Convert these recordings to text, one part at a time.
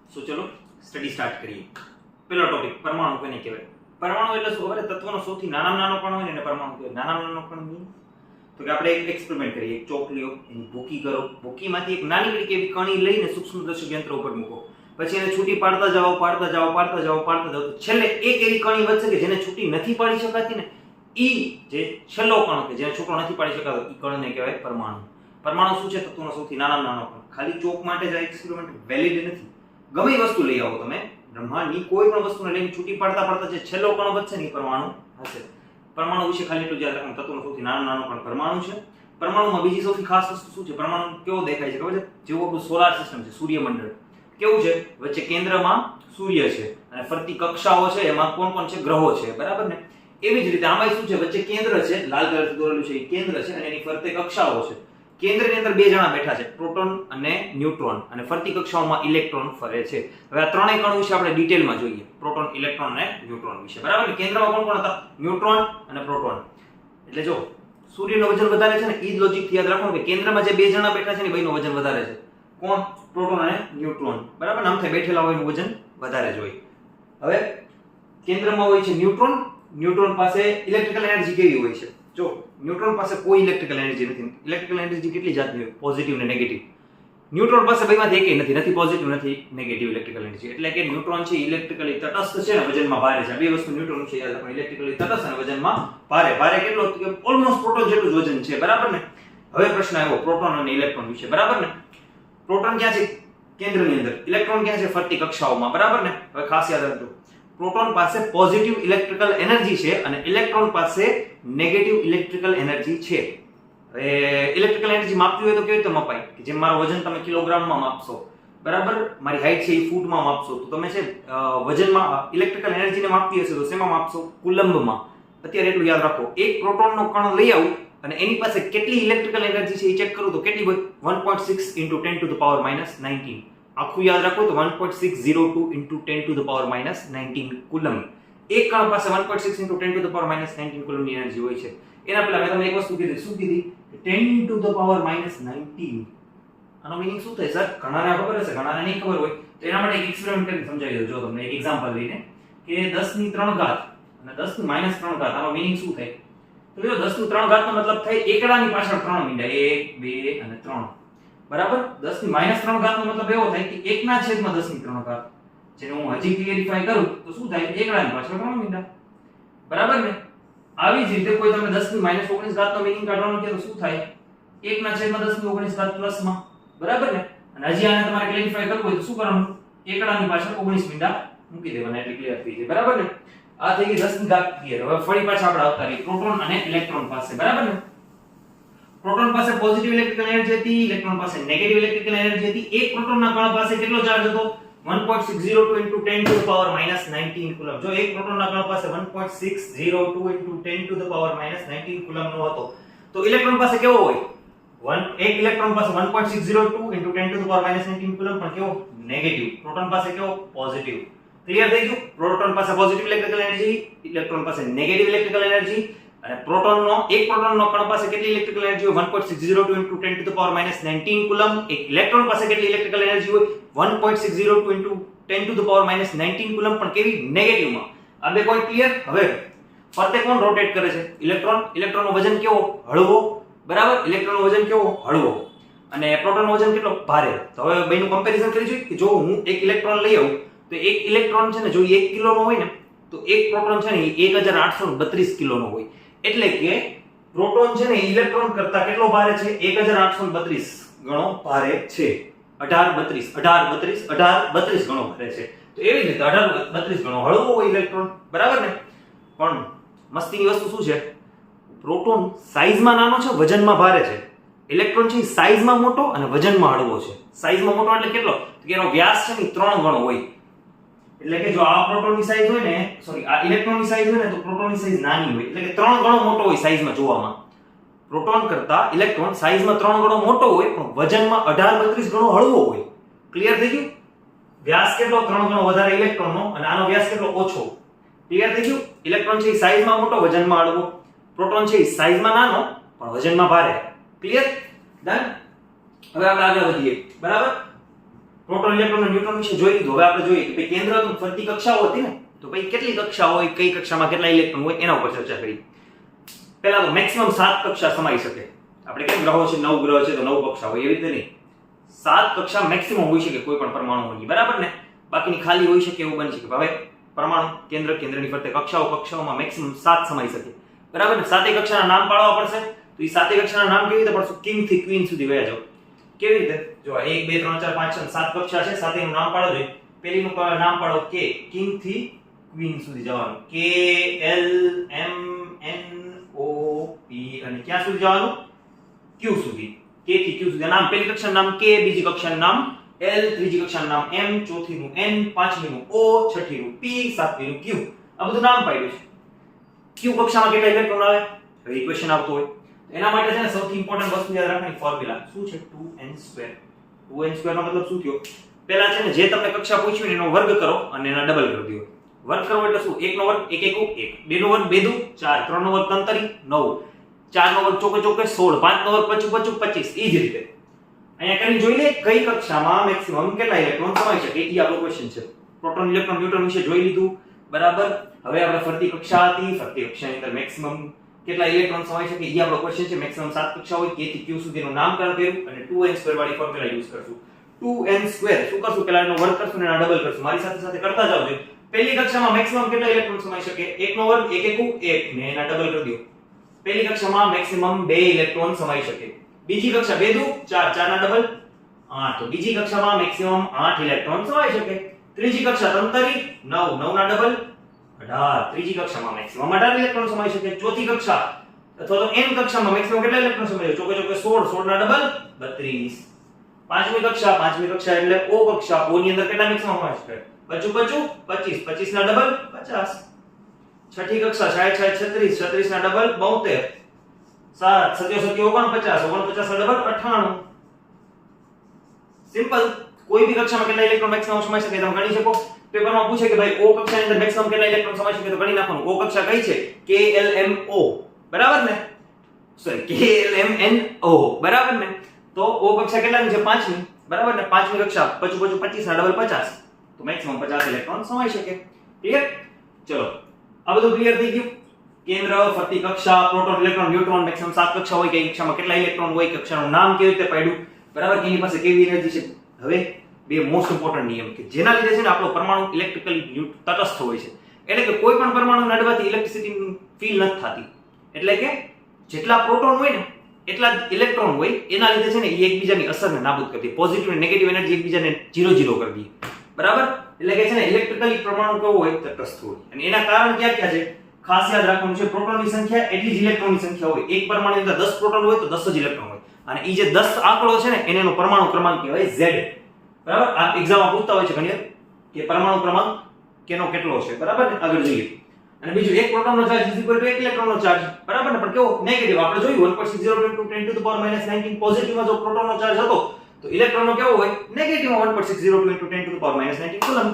સો ચલો study start કરીએ. પહેલો ટોપિક પરમાણુ કોને કહેવાય? પરમાણુ એટલે શું ખબર? તત્વનો સૌથી નાનામાં નાનો કણ હોય ને એને પરમાણુ કહેવાય. નાનામાં નાનો કણ નહીં તો કે આપણે એક એક્સપેરિમેન્ટ કરીએ. એક ચોક લ્યો, એની ભૂકી કરો, ભૂકીમાંથી એક નાની કડી એવી કણી લઈને સૂક્ષ્મદર્શક યંત્ર ઉપર મૂકો. પછી એને છૂટી પાડતા જાઓ. છેલ્લે એક એવી કણી વધશે કે જેને છૂટી નથી પાડી શકાતી ને ઈ જે છેલ્લો કણ કે જેને છૂટો નથી પાડી શકાતો ઈ કણને કહેવાય પરમાણુ. પરમાણુ શું છે? તત્વનો સૌથી નાનામાં નાનો કણ. ખાલી ચોક માટે જ આ એક્સપેરિમેન્ટ વેલિડ નથી. ગમે એ વસ્તુ લઈ આવો તમે, બ્રહ્માંડની કોઈ પણ વસ્તુને લઈને છૂટી પાડતા જે છેલ્લો કણ વધશે ને એ પરમાણુ હશે. પરમાણુ વિશે ખાલી એટલું યાદ રાખવાનું, તત્વનો સૌથી નાનો કણ પરમાણુ છે. પરમાણુમાં બીજી સૌથી ખાસ વસ્તુ શું છે? પરમાણુ કેવો દેખાય છે ખબર છે? જેવું આપણું સોલાર સિસ્ટમ છે, સૂર્યમંડળ કેવું છે? વચ્ચે કેન્દ્રમાં સૂર્ય છે અને ફરતી કક્ષાઓ છે, એમાં કોણ છે? ગ્રહો છે, બરાબર ને? એવી જ રીતે આમાં શું છે? વચ્ચે કેન્દ્ર છે, લાલ કલરથી દોરેલું છે, એ કેન્દ્ર છે અને એની ફરતે કક્ષાઓ છે. કેન્દ્રની અંદર બે જણા બેઠા છે, પ્રોટોન અને ન્યુટ્રોન, અને ફરતી કક્ષાઓમાં ઇલેક્ટ્રોન ફરે છે. હવે આ ત્રણેય કણો વિશે આપણે ડિટેલમાં જોઈએ, પ્રોટોન, ઇલેક્ટ્રોન અને ન્યુટ્રોન વિશે, બરાબર ને? કેન્દ્રમાં કોણ હતા? ન્યુટ્રોન અને પ્રોટોન. એટલે જો સૂર્યનું વજન વધારે છે ને, એ જ લોજિકથી યાદ રાખવાનું કે કેન્દ્રમાં જે બે જણા બેઠા છે ને બેયનું વજન વધારે છે. કોણ? પ્રોટોન અને ન્યુટ્રોન, બરાબર ને? આમ થાય બેઠેલા હોય એનું વજન વધારે જ હોય. હવે કેન્દ્રમાં હોય છે ન્યુટ્રોન. ન્યુટ્રોન પાસે ઇલેક્ટ્રિકલ એનર્જી કેવી હોય છે? જો ન્યુટ્રોન પાસે કોઈ ઇલેક્ટ્રિકલ એનર્જી નથી. ઇલેક્ટ્રિકલ એનર્જી કેટલી જાતની હોય? પોઝિટિવ ને નેગેટિવ. ન્યુટ્રોન પાસે બેમાંથી એકેય નથી, નથી પોઝિટિવ નથી નેગેટિવ ઇલેક્ટ્રિકલ એનર્જી. એટલે કે ન્યુટ્રોન છે ઇલેક્ટ્રિકલી તટસ્થ છે ને વજનમાં ભારે છે. બે વસ્તુ ન્યુટ્રોન છે યાદ રાખો, ઇલેક્ટ્રિકલી તટસ્થ અને વજનમાં ભારે. ભારે કેટલો? કે ઓલમોસ્ટ પ્રોટોન જેટલું જ વજન છે, બરાબર ને? હવે પ્રશ્ન આવ્યો પ્રોટોન અને ઇલેક્ટ્રોન વિશે, બરાબર ને? પ્રોટોન ક્યાં છે? કેન્દ્રની અંદર. ઇલેક્ટ્રોન ક્યાં છે? ફરતી કક્ષાઓમાં, બરાબર ને? હવે ખાસ યાદ રાખજો, પ્રોટોન પાસે પોઝિટિવ ઇલેક્ટ્રિકલ એનર્જી છે અને ઇલેક્ટ્રોન પાસે નેગેટિવ ઇલેક્ટ્રિકલ એનર્જી છે. હવે ઇલેક્ટ્રિકલ એનર્જી માપવી હોય તો કેવી રીતે મપાય? કે જેમ મારું વજન તમે કિલોગ્રામમાં માપશો, બરાબર? મારી હાઈટ છે એ ફૂટમાં માપશો, તો તમે છે વજનમાં ઇલેક્ટ્રિકલ એનર્જીને માપવી હશે તો શેમાં માપશો? કુલમ્બમાં. અત્યારે એટલું યાદ રાખો, એક પ્રોટોનનો કણ લઈ આવું અને એની પાસે કેટલી ઇલેક્ટ્રિકલ એનર્જી છે એ ચેક કરું તો કેટલી હોય? 1.6 × 10⁻⁹ આખું યાદ રાખો તો 1.602 × 10⁻⁹ કુલમ. એક કણ પાસે 1.6 × 10⁻⁹ કુલમની એનર્જી હોય છે. એના પહેલા મેં તમને એક વસ્તુ કીધી, શું કીધી? 10 × 10⁻⁹. આનો મીનિંગ શું થાય સર? ઘણાને ખબર હશે, ઘણાને નહીં ખબર હોય, તો એના માટે એક એક્સપેરિમેન્ટ કરીને સમજાવી દઉં. જો તમને એક એક્ઝામ્પલ લઈને કે 10⁻³ અને 10⁻³ આનો મીનિંગ શું થાય? તો જો 10⁻³ નો મતલબ થાય એકડાની પાછળ 3 મીંડા, 1 2 અને 3, બરાબર? 10⁻³ નો મતલબ એવો થાય કે 1/10⁻³, જેને હું હજી ક્લિયરિફાઈ કરું તો શું થાય? એકડાની પાછળ 3 મીંડા, બરાબર ને? આવી જ રીતે કોઈ તમે 10⁻⁹ નો મીનિંગ કાઢવાનું કહે તો શું થાય? 1/10⁻⁹ પ્લસમાં, બરાબર ને? અને હજી આને તમારે ક્લિયરિફાઈ કરવું હોય તો શું કરવાનું? એકડાની પાછળ 19 મીંડા મૂકી દેવાના એટલે ક્લિયર થઈ જાય, બરાબર ને? આ થઈ ગઈ 10 ની ઘાત ક્લિયર. હવે ફરી પાછા આપણે આવતા રહીએ પ્રોટોન અને ઇલેક્ટ્રોન પાસે, બરાબર ને? પ્રોટોન પાસે પોઝિટિવ ઇલેક્ટ્રિકલ એનર્જી હતી, ઇલેક્ટ્રોન પાસે નેગેટિવ ઇલેક્ટ્રિકલ એનર્જી હતી. એક પ્રોટોનના કણ પાસે કેટલો ચાર્જ હતો? 1.602 × 10⁻⁹ કુલમ. જો એક પ્રોટોનના કણ પાસે 1.602 × 10⁻⁹ કુલમનો હતો તો ઇલેક્ટ્રોન પાસે કેવો હોય? એક ઇલેક્ટ્રોન પાસે 1.602 × 10⁻⁹ કુલમ પણ કેવો? નેગેટિવ. પ્રોટોન પાસે કેવો? પોઝિટિવ. ક્લિયર થઈ ગયું? પ્રોટોન પાસે પોઝિટિવ ઇલેક્ટ્રિકલ એનર્જી, ઇલેક્ટ્રોન પાસે નેગેટિવ ઇલેક્ટ્રિકલ એનર્જી. અને એક પ્રોટોનનો કણ પાસે કેટલી ઇલેક્ટ્રિકલ એનર્જી હોય? 1.602 × 10⁻⁹ કુલમ. એક ઇલેક્ટ્રોન પાસે કેટલી ઇલેક્ટ્રિકલ એનર્જી હોય? 1.602 × 10⁻⁹ કુલમ, પણ કેવી? નેગેટિવમાં. આ બે પોઈન્ટ ક્લિયર? હવે ફરતે કોણ રોટેટ કરે છે? ઇલેક્ટ્રોન. ઇલેક્ટ્રોનનો વજન કેવો? હળવો, બરાબર? ઇલેક્ટ્રોનનો વજન કેવો? હળવો. અને પ્રોટોનનો વજન કેટલો? ભારે. તો હવે બેનું કમ્પેરિઝન કરી જોઈએ કે જો હું એક ઇલેક્ટ્રોન લઈ આવું તો એક ઇલેક્ટ્રોન છે ને જો 1 કિલોનો હોય ને તો એક પ્રોટોન છે ને 1832 કિલોનો હોય. એટલે કે પ્રોટોન છે ને ઇલેક્ટ્રોન કરતા કેટલો ભારે છે? 1832 ગણો ભારે છે. 1832 ગણો ભારે છે. તો એવી રીતે 1832 ગણો હળવો હોય ઇલેક્ટ્રોન, બરાબર ને? પણ મસ્તીની વસ્તુ શું છે? પ્રોટોન સાઈઝમાં નાનો છે, વજનમાં ભારે છે. ઇલેક્ટ્રોન છે સાઈઝમાં મોટો અને વજનમાં હળવો છે. સાઈઝમાં મોટો એટલે કેટલો? કે એનો વ્યાસ છે ને 3 ગણો હોય. એટલે કે જો આ પ્રોટોનની સાઈઝ હોય ને, સોરી આ ઇલેક્ટ્રોનની સાઈઝ હોય ને તો પ્રોટોનની સાઈઝ નાની હોય. એટલે કે 3 ગણો મોટો હોય સાઈઝમાં જોવામાં. પ્રોટોન કરતા ઇલેક્ટ્રોન સાઈઝમાં 3 ગણો મોટો હોય પણ વજનમાં 1832 ગણો હળવો હોય. ક્લિયર થઈ ગયું? વ્યાસ કેટલો? 3 ગણો વધારે ઇલેક્ટ્રોનનો અને આનો વ્યાસ કેટલો? ઓછો. ક્લિયર થઈ ગયું? ઇલેક્ટ્રોન છે સાઈઝમાં મોટો, વજનમાં હળવો. પ્રોટોન છે સાઈઝમાં નાનો પણ વજનમાં ભારે. ક્લિયર? ડન? હવે આપણે આગળ વધીએ, બરાબર? પ્રોટોન ઇલેક્ટ્રોન અને ન્યુટ્રોન વિશે જોઈ લીધું. હવે આપણે જોઈએ કે કેન્દ્ર ફરતી કક્ષાઓ હતી ને, તો ભાઈ કેટલી કક્ષા હોય, કઈ કક્ષામાં કેટલા ઇલેક્ટ્રોન હોય એના ઉપર ચર્ચા કરી. પહેલા તો મેક્સિમમ 7 કક્ષા સમાઈ શકે. આપણે કેમ ગ્રહો છે 9 ગ્રહ છે તો 9 કક્ષા હોય, એવી રીતે નહીં. 7 કક્ષા મેક્સિમમ હોઈ શકે કોઈ પણ પરમાણુની, બરાબર ને. બાકીની ખાલી હોઈ શકે એવું બની શકે. હવે પરમાણુ કેન્દ્રની ફરતે કક્ષાઓમાં મેક્સિમમ 7 સમાઈ શકે, બરાબર ને. 7 કક્ષાના નામ પાડવા પડશે. તો એ 7 કક્ષાના નામ કેવી રીતે પાડશું? કિંગ થી ક્વીન સુધી વયા જાઓ. કેવી રીતે? જો 1 2 3 4 5 6 7 કક્ષા છે, સાતેનું નામ પાડો જોઈએ. પહેલીનું નામ પાડો કે, કિંગ થી ક્વીન સુધી જવાનું. K L M N O P અને ક્યાં સુધી જવાનું? Q સુધી. K થી Q સુધી. નામ પહેલી કક્ષાનું નામ K, બીજી કક્ષાનું નામ L, ત્રીજી કક્ષાનું નામ M, ચોથીનું N, પાંચમીનું O, છઠ્ઠીનું P, સાતમીનું Q. આ બધું નામ પાડ્યું છે. Q કક્ષામાં કેટલા ઇલેક્ટ્રોન આવે? હવે ઇક્વેશન આવતો હોય. એના માટે છે ને સૌથી ઇમ્પોર્ટન્ટ વસ્તુ યાદ રાખવાની ફોર્મ્યુલા શું છે? 2n2. 2n2 નો મતલબ શું થયો? પહેલા છે ને જે તમને કક્ષા પૂછ્યું એનો વર્ગ કરો અને એના ડબલ કરી દો. વર્ગ કરવો એટલે શું? 1 નો વર્ગ 1 1 1, 2 નો વર્ગ 2 2 4, 3 નો વર્ગ 3 9, 4 નો વર્ગ ચોકે ચોકે 16, 5 નો વર્ગ 25 25. એ જ રીતે અહીંયા કરીને જોઈ લે કઈ કક્ષામાં મેક્સિમમ કેટલા ઇલેક્ટ્રોન સમાઈ શકે. એ આપણો ક્વેશ્ચન છે. પ્રોટોન ઇલેક્ટ્રોન ન્યુટ્રોન વિશે જોઈ લીધું, બરાબર. હવે આપણે ફરતી કક્ષા હતી, ફરતી કક્ષાની અંદર મેક્સિમમ કેટલા ઇલેક્ટ્રોન સમાઈ શકે એ આપણો ક્વેશ્ચન છે. મેક્સિમમ 7 કક્ષા હોય, K થી Q સુધીનું નામકરણ કર્યું અને 2n2 વાળી ફોર્મ્યુલા યુઝ કરશું. 2n2 શું કરશું? પહેલા એનો વર્ગ કરશું અને એના ડબલ કરશું. મારી સાથે સાથે કરતા જાવ. પહેલી કક્ષામાં મેક્સિમમ કેટલા ઇલેક્ટ્રોન સમાઈ શકે? 1 નો વર્ગ 1 1 1 ને એના ડબલ કરી દો. પહેલી કક્ષામાં મેક્સિમમ 2 ઇલેક્ટ્રોન સમાઈ શકે. બીજી કક્ષા 2 2 4, 4 ના ડબલ 8. તો બીજી કક્ષામાં મેક્સિમમ 8 ઇલેક્ટ્રોન સમાઈ શકે. ત્રીજી કક્ષા 3 9, 9 ના ડબલ 18. ત્રીજી કક્ષામાં મેક્સિમમ 18 ઇલેક્ટ્રોન સમાઈ શકે. ચોથી કક્ષા અથવા તો n કક્ષામાં મેક્સિમમ કેટલા ઇલેક્ટ્રોન સમાઈ શકે? ચોકે ચોકે 16, 16 ના ડબલ 32. પાંચમી કક્ષા એટલે O કક્ષા. O ની અંદર કેટલા મેક્સિમમ સમાઈ શકે? 25 25, 25 ના ડબલ 50. છઠ્ઠી કક્ષા 60 36, 36 ના ડબલ 72. 7 77 49, 49 ના ડબલ 98. સિમ્પલ. કોઈ બી કક્ષામાં કેટલા ઇલેક્ટ્રોન મેક્સિમમ સમાઈ શકે તમે ગણી શકો. પેપરમાં પૂછે કે ભાઈ O કક્ષાની અંદર મેક્સિમમ કેટલા ઇલેક્ટ્રોન સમાઈ શકે તો ગણી નાખવાનું. O કક્ષા કઈ છે? K L M O, બરાબર ને. Sorry, K L M N O, બરાબર ને. તો O કક્ષા કેટલાની છે? 5મી, બરાબર ને. 5મી કક્ષા 25 25 ના ડબલ 50. તો મેક્સિમમ 50 ઇલેક્ટ્રોન સમાઈ શકે. ક્લિયર? ચલો, આ બધું ક્લિયર થઈ ગયું. કેન્દ્ર, ફરતી કક્ષા, પ્રોટોન ઇલેક્ટ્રોન ન્યુટ્રોન, મેક્સિમમ 7 કક્ષા હોય, કઈ કક્ષામાં કેટલા ઇલેક્ટ્રોન હોય, કક્ષાનું નામ કેવી રીતે પાડ્યું, બરાબર. એની પાસે કેવી એનર્જી છે. હવે બે મોસ્ટ ઇમ્પોર્ટન્ટ નિયમ કે જેના લીધે છે ને આપણો પરમાણુ ઇલેક્ટ્રિકલી તટસ્થ હોય છે. એટલે કે કોઈ પણ પરમાણુ નડવાથી ઇલેક્ટ્રિસિટી ફીલ નથી થતી. એટલે કે જેટલા પ્રોટોન હોય ને એટલા જ ઇલેક્ટ્રોન હોય. એના લીધે છે ને એ એકબીજાની અસરને નાબૂદ કરી દે. પોઝિટિવ અને નેગેટિવ એનર્જી એકબીજાને 0 કરી દે, બરાબર. એટલે કે છે ને ઇલેક્ટ્રિકલી પરમાણુ કેવો હોય? તટસ્થ હોય. અને એના કારણ ક્યાં ક્યાં છે ખાસ યાદ રાખવાનું છે. પ્રોટોનની સંખ્યા એટલી જ ઇલેક્ટ્રોનની સંખ્યા હોય. એક પરમાણુની અંદર 10 પ્રોટોન હોય તો 10 જ ઇલેક્ટ્રોન હોય. અને એ જે 10 આંકડો છે ને એનો પરમાણુ ક્રમાંક કહેવાય Z, બરાબર. આ એક્ઝામમાં પૂછતા હોય છે ઘણી વાર કે પરમાણુ ક્રમાંક કેનો કેટલો છે, બરાબર ને. આગળ જોઈએ. અને બીજું એક પ્રોટોનનો ચાર્જ ઇઝ ઇક્વલ ટુ એક ઇલેક્ટ્રોનનો ચાર્જ, બરાબર ને. પણ કેવો? નેગેટિવ. આપણે જોયું 1.602 10 to the power -19. પોઝિટિવમાં જો પ્રોટોનનો ચાર્જ હતો તો ઇલેક્ટ્રોનનો કેવો હોય? નેગેટિવમાં 1.602 10 to the power -19 કુલમ,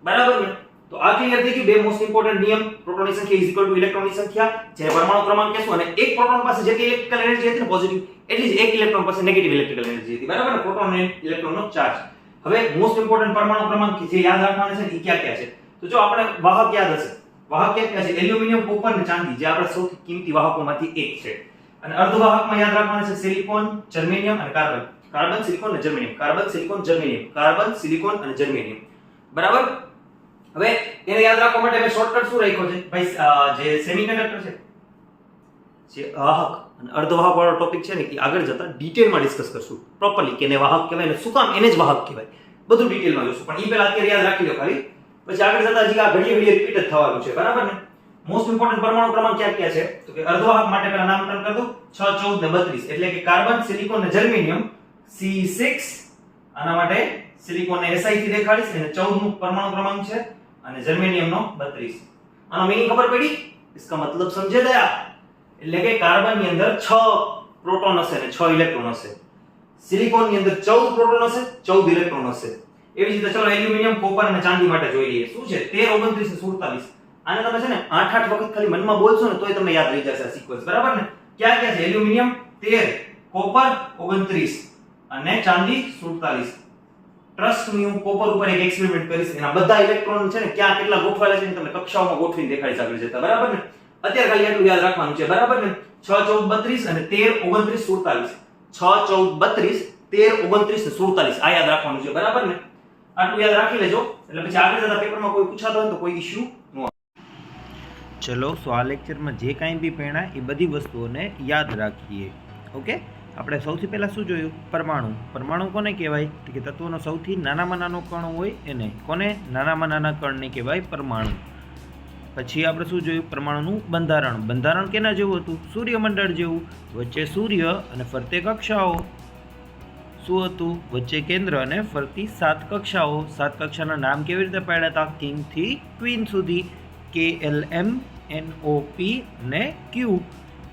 બરાબર ને. તો આ ક્લિયર થઈ ગયું. બે મોસ્ટ ઇમ્પોર્ટન્ટ નિયમ. પ્રોટોનની સંખ્યા ઇઝ ઇક્વલ ટુ ઇલેક્ટ્રોનની સંખ્યા, જે પરમાણુ ક્રમાંક કહેશું. અને એક પ્રોટોન પાસે જેટલી ઇલેક્ટ્રિકલ એનર્જી હતી ને પોઝિટિવ, એટલી જ એક ઇલેક્ટ્રોન પાસે નેગેટિવ ઇલેક્ટ્રિકલ એનર્જી હતી, બરાબર ને. પ્રોટોન અને ઇલેક્ટ્રોનનો ચાર્જ. હવે મોસ્ટ ઇમ્પોર્ટન્ટ પરમાણુ ક્રમાંક જે યાદ રાખવાના છે એ ક્યાં ક્યાં છે? તો જો આપણે વાહક યાદ હશે. વાહક ક્યાં છે? એલ્યુમિનિયમ, કોપર અને ચાંદી, જે આપણા સૌથી કિંમતી વાહકોમાંથી એક છે. અને અર્ધવાહકમાં યાદ રાખવાના છે સિલિકોન, જર્મેનિયમ અને કાર્બન. કાર્બન, સિલિકોન અને germanium. Carbon, silicon, germanium. Carbon, silicon અને જર્મેનિયમ, બરાબર. હવે એને યાદ રાખવા માટે મેં શોર્ટકટ શું રાખ્યો છે ભાઈ? જે સેમિકન્ડક્ટર છે, જે વાહક અને અર્ધવાહક વાળો ટોપિક છે ને એ આગળ જતા ડિટેલમાં ડિસ્કસ કરશું પ્રોપરલી કે એને વાહક કહેવાય ને શું કામ એને જ વાહક કહેવાય, બધું ડિટેલમાં જોશું. પણ એ પહેલા અત્યારે યાદ રાખી લો ખાલી, પછી આગળ જતા હજી આ ઘડીએ રિપીટ જ થવાનું છે, બરાબર ને. મોસ્ટ ઇમ્પોર્ટન્ટ પરમાણુ ક્રમાંક ક્યાં ક્યાં છે? તો કે અર્ધવાહક માટે પહેલા નામકરણ કરી દઉં. 6 14 ને 32. એટલે કે કાર્બન, સિલિકોન અને જર્મેનિયમ C6. આના માટે સિલિકોન ને Si થી દેખાડીશ. અને 14 નું પરમાણુ ક્રમાંક છે અને જર્મેનિયમ નો 32. આનો મીનિંગ ખબર પડી? इसका मतलब समझे दया? એટલે કે કાર્બન ની અંદર 6 પ્રોટોન હશે અને 6 ઇલેક્ટ્રોન હશે. સિલિકોન ની અંદર 14 પ્રોટોન હશે, 14 ઇલેક્ટ્રોન હશે. એવી રીતે ચલો એલ્યુમિનિયમ, કોપર અને ચાંદી માટે જોઈ લઈએ. શું છે? 13 29 47. આને તમે છે ને 8 વખત ખાલી મનમાં બોલશો ને તોય તમને યાદ રહી જશે આ સિક્વન્સ, બરાબર ને. ક્યાં ક્યાં છે? એલ્યુમિનિયમ 13, કોપર 29 અને ચાંદી 47. ટ્રસ્ટ મી હું કોપર ઉપર એક એક્સપેરિમેન્ટ કરીશ, એના બધા ઇલેક્ટ્રોન છે ને ક્યાં કેટલા ગોઠવાયેલા છે ને તમને કક્ષાઓમાં ગોઠવીને દેખાડીશ આગળ જતા, બરાબર ને? અત્યારે ખાલી આટલું યાદ રાખવાનું છે, બરાબર ને? 6 14 32 અને 13 29 47, 6 14 32 13 29 47 આ યાદ રાખવાનું છે, બરાબર ને? આટલું યાદ રાખી લેજો એટલે પછી આગળ જતા પેપરમાં કોઈ પૂછાતો હોય તો કોઈ ઇશ્યુ ન આવે. ચલો, સો આ લેક્ચરમાં જે કાંઈ બી ભણ્યા એ બધી વસ્તુઓને યાદ રાખીએ. ઓકે, આપણે સૌથી પહેલા શું જોયું? પરમાણુ. પરમાણુ કોને કહેવાય? કે તત્વનો સૌથી નાનામાં નાનો કણ હોય એને. કોને? નાનામાં નાના કણને કહેવાય પરમાણુ. પછી આપણે શું જોયું? પરમાણુનું બંધારણ. બંધારણ કેના જેવું હતું? સૂર્યમંડળ જેવું. વચ્ચે સૂર્ય અને ફરતે કક્ષાઓ. શું હતું? વચ્ચે કેન્દ્ર અને ફરતી 7 કક્ષાઓ. 7 કક્ષાના નામ કેવી રીતે પાડ્યા હતા? કિંગ થી ક્વીન સુધી. KLM, NOP અને Q.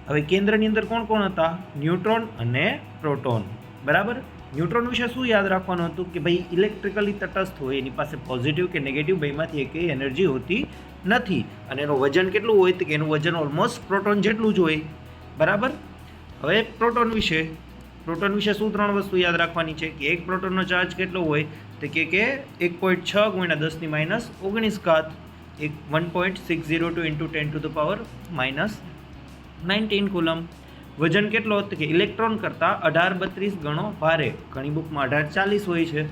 હવે કેન્દ્રની અંદર કોણ કોણ હતા? ન્યુટ્રોન અને પ્રોટોન, બરાબર? ન્યુટ્રોન વિશે શું યાદ રાખવાનું હતું? કે ભાઈ ઇલેક્ટ્રિકલી તટસ્થ હોય, એની પાસે પોઝિટિવ કે નેગેટિવ બેમાંથી એકેય એનર્જી હોતી નથી, અને એનું વજન કેટલું હોય? તો કે એનું વજન ઓલમોસ્ટ પ્રોટોન જેટલું જ હોય, બરાબર? હવે પ્રોટોન વિશે શું 3 વસ્તુ યાદ રાખવાની છે? કે એક પ્રોટોનનો ચાર્જ કેટલો હોય? તો કે 1.6 × 10 - 19 ઘાત, 1.602 × 10 - -19 કુલમ. વજન કેટલો? તો કે ઇલેક્ટ્રોન કરતાં 1832 ગણો ભારે. ઘણી બુકમાં 1840 હોય છે,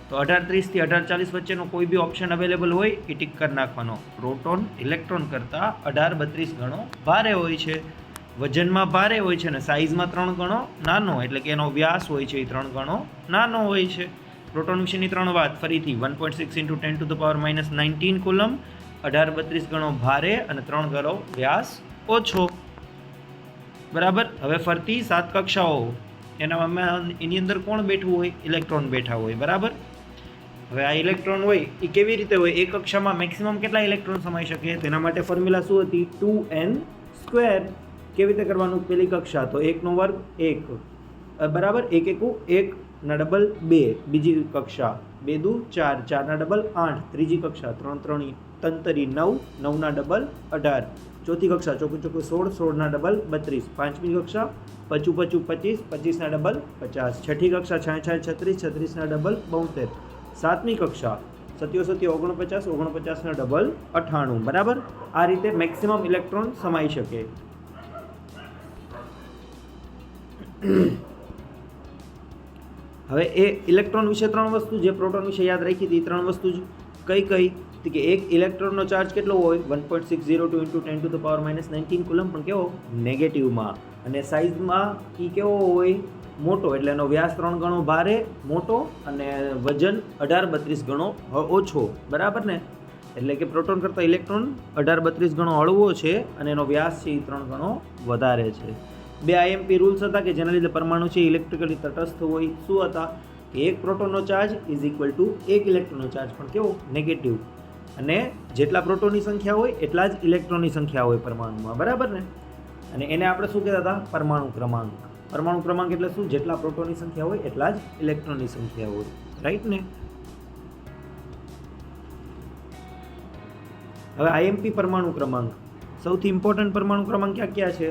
તો 1830 થી 1840 વચ્ચેનો કોઈ બી ઓપ્શન અવેલેબલ હોય એ ટીક કરી નાખવાનો. પ્રોટોન ઇલેક્ટ્રોન કરતાં 1832 ગણો ભારે હોય છે. વજનમાં ભારે હોય છે અને સાઇઝમાં 3 ગણો નાનો, એટલે કે એનો વ્યાસ હોય છે એ 3 ગણો નાનો હોય છે. પ્રોટોન વિશેની 3 વાત ફરીથી. 1.6 × 10 - -19 કુલમ, 1832 ગણો ભારે અને 3 ગણો વ્યાસ ઓછો, બરાબર? હવે ફરતી 7 કક્ષાઓ, એની અંદર કોણ બેઠું હોય? ઇલેક્ટ્રોન બેઠા હોય, બરાબર? હવે આ ઇલેક્ટ્રોન હોય એ કેવી રીતે હોય? એક કક્ષામાં મેક્સિમમ કેટલા ઇલેક્ટ્રોન સમાઈ શકે? તેના માટે ફોર્મ્યુલા શું હતી? 2n². કેવી રીતે કરવાનું? પેલી કક્ષા તો 1 નો વર્ગ 1, બરાબર? 1 એકુ 1 ના ડબલ 2. બીજી કક્ષા 2 દુ 4, 4 ના ડબલ 8. ત્રીજી કક્ષા 3 3 તંતરી 9, 9 ના ડબલ 18. ચોથી કક્ષા ચોકું ચોકું 16, 16 ના ડબલ 32. પાંચમી કક્ષા 25 25 25, 25 ના ડબલ 50. છઠ્ઠી કક્ષા 66 36, 36 ના ડબલ 72. સાતમી કક્ષા 77 49, 49 ના ડબલ 98, બરાબર? આ રીતે મેક્સિમમ ઇલેક્ટ્રોન સમાઈ શકે. હવે એ ઇલેક્ટ્રોન વિશે 3 વસ્તુ, જે પ્રોટોન વિશે યાદ રાખી હતી 3 વસ્તુ કઈ? તો કે એક ઇલેક્ટ્રોનનો ચાર્જ કેટલો હોય? 1.602 × 10 - -19 કુલમ, પણ કેવો? નેગેટિવમાં. અને સાઇઝમાં એ કેવો હોય? મોટો, એટલે એનો વ્યાસ 3 ગણો ભારે મોટો અને વજન 1832 ગણો ઓછો, બરાબર ને? એટલે કે પ્રોટોન કરતાં ઇલેક્ટ્રોન 1832 ગણો હળવો છે અને એનો વ્યાસ છે એ 3 ગણો વધારે છે. 2 IMP રૂલ્સ હતા કે જેના લીધે પરમાણુ છે ઇલેક્ટ્રિકલી તટસ્થ હોય. શું હતા? કે એક પ્રોટોનનો ચાર્જ ઇઝ ઇક્વલ ટુ એક ઇલેક્ટ્રોનનો ચાર્જ, પણ કેવો? નેગેટિવ. અને જેટલા પ્રોટોનની સંખ્યા હોય એટલા જ ઇલેક્ટ્રોનની સંખ્યા હોય પરમાણુમાં, બરાબર ને? અને એને આપણે શું કહેતા હતા? પરમાણુ ક્રમાંક. પરમાણુ ક્રમાંક એટલે શું? જેટલા પ્રોટોનની સંખ્યા હોય એટલા જ ઇલેક્ટ્રોનની સંખ્યા હોય, રાઈટ ને? હવે IMP પરમાણુ ક્રમાંક, સૌથી ઇમ્પોર્ટન્ટ પરમાણુ ક્રમાંક ક્યાં છે?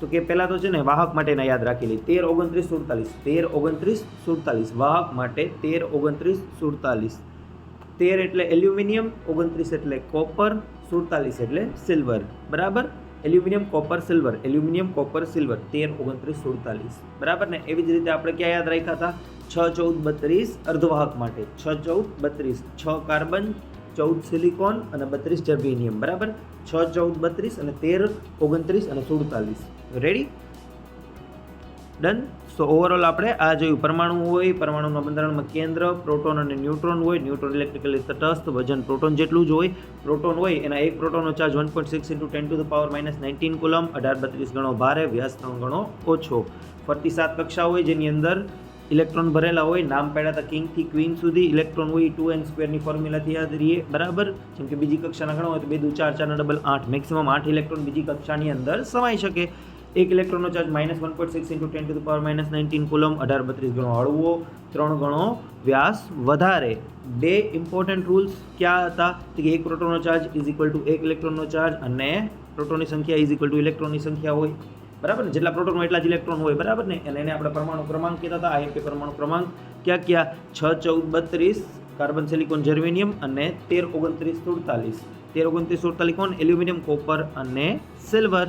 તો કે પહેલા તો છે ને વાહક માટેના યાદ રાખી લઈએ. 13 29 47, 13 29 47 વાહક માટે 13 29 47. 13 એટલે એલ્યુમિનિયમ, 29 એટલે કોપર, 47 એટલે સિલ્વર, બરાબર? Aluminium copper silver, aluminium copper silver, 13 29 47, બરાબર ને? એવી જ રીતે આપણે ક્યાં યાદ રાખ્યા હતા? 6 14 32 અર્ધવાહક માટે. 6 14 32, 6 કાર્બન, 14 સિલિકોન અને 32 જર્મેનિયમ, બરાબર? 6 14 32 અને 13 29 અને 47. રેડી? ડન? સો ઓવરઓલ આપણે આ જોયું. પરમાણુ હોય, પરમાણુના બંધારણમાં કેન્દ્ર, પ્રોટોન અને ન્યુટ્રોન હોય. ન્યુટ્રોન ઇલેક્ટ્રિકલી તટસ્થ, વજન પ્રોટોન જેટલું જ હોય. પ્રોટોન હોય એના એક પ્રોટોનનો ચાર્જ 1.6 × 10 - -19 કુલમ, 1832 ગણો ભારે, વ્યાસ 3 ગણો ઓછો. ફરતી 7 કક્ષા હોય જેની અંદર ઇલેક્ટ્રોન ભરેલા હોય. નામ પાડ્યા હતા કિંગ થી ક્વીન સુધી. ઇલેક્ટ્રોન હોય 2n² ની ફોર્મ્યુલાથી યાદ રહીએ, બરાબર? જેમ કે બીજી કક્ષાના ગણો હોય તો 2 દુ 4, 4 ના ડબલ 8. મેક્સિમમ 8 ઇલેક્ટ્રોન બીજી કક્ષાની અંદર સમાઈ શકે. એક ઇલેક્ટ્રોનનો ચાર્જ -1.6 × 10 - -19 કુલમ, 1832 ગણો હળવો, 3 ગણો વ્યાસ વધારે. 2 ઇમ્પોર્ટન્ટ રૂલ્સ ક્યાં હતા? કે એક પ્રોટોનનો ચાર્જ ઇઝ ઇક્વલ ટુ એક ઇલેક્ટ્રોનનો ચાર્જ અને પ્રોટોનની સંખ્યા ઇઝ ઇક્વલ ટુ ઇલેક્ટ્રોનની સંખ્યા હોય, બરાબર ને, જેટલા પ્રોટોન હોય એટલા જ ઇલેક્ટ્રોન હોય, બરાબર ને, અને એને આપણે પરમાણુ ક્રમાંક કહેતા હતા. IMP પરમાણુ ક્રમાંક ક્યાં 6, 14, 32 કાર્બન, સિલિકોન, જર્મેનિયમ, અને 13, 29, 47. 13, 29, 47 કોણ? એલ્યુમિનિયમ, કોપર અને સિલ્વર.